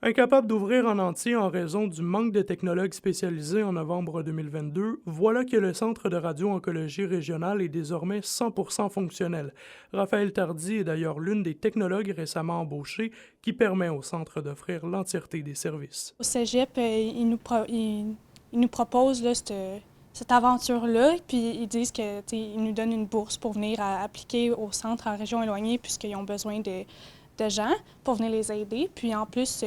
Incapable d'ouvrir en entier en raison du manque de technologues spécialisés en novembre 2022, voilà que le Centre de radio-oncologie régional est désormais 100% fonctionnel. Raphaël Tardy est d'ailleurs l'une des technologues récemment embauchées qui permet au centre d'offrir l'entièreté des services. Au cégep, ils nous proposent là, cette aventure-là, puis ils disent qu'ils nous donnent une bourse pour venir appliquer au centre en région éloignée puisqu'ils ont besoin de gens pour venir les aider. Puis en plus,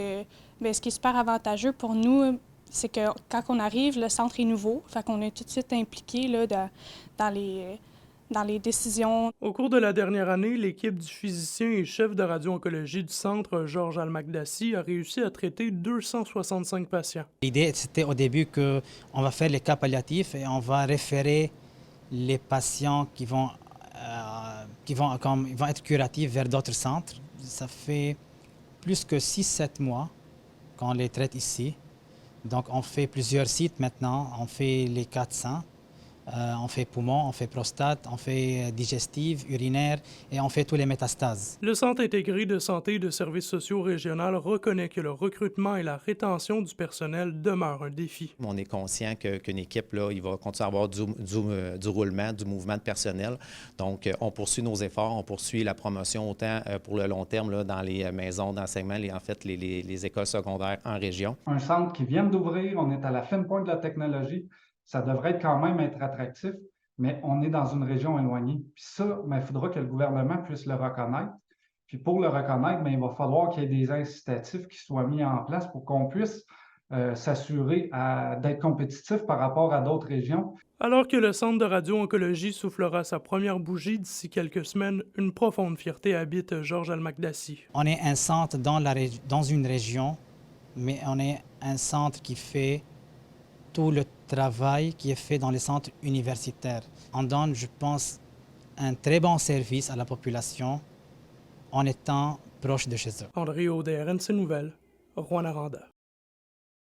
bien, ce qui est super avantageux pour nous, c'est que quand on arrive, le centre est nouveau, fait qu'on est tout de suite impliqué là, dans les décisions. Au cours de la dernière année, l'équipe du physicien et chef de radio-oncologie du centre, Georges Almagdassi, a réussi à traiter 265 patients. L'idée, c'était au début qu'on va faire les cas palliatifs et on va référer les patients ils vont être curatifs vers d'autres centres. Ça fait plus que 6-7 mois qu'on les traite ici. Donc on fait plusieurs sites maintenant, on fait les 400. On fait poumon, on fait prostate, on fait digestive, urinaire et on fait tous les métastases. Le Centre intégré de santé et de services sociaux régional reconnaît que le recrutement et la rétention du personnel demeurent un défi. On est conscient qu'une équipe, là, il va continuer à avoir du roulement, du mouvement de personnel. Donc, on poursuit nos efforts, on poursuit la promotion autant pour le long terme là, dans les maisons d'enseignement, les écoles secondaires en région. Un centre qui vient d'ouvrir, on est à la fine pointe de la technologie. Ça devrait quand même être attractif, mais on est dans une région éloignée. Puis ça, il faudra que le gouvernement puisse le reconnaître. Puis pour le reconnaître, il va falloir qu'il y ait des incitatifs qui soient mis en place pour qu'on puisse s'assurer d'être compétitif par rapport à d'autres régions. Alors que le Centre de radio-oncologie soufflera sa première bougie d'ici quelques semaines, une profonde fierté habite Georges Almagdassi. On est un centre dans une région, mais on est un centre qui fait tout le travail qui est fait dans les centres universitaires. On donne, je pense, un très bon service à la population en étant proche de chez eux. André Auder, RNC Nouvelles, Rwanda.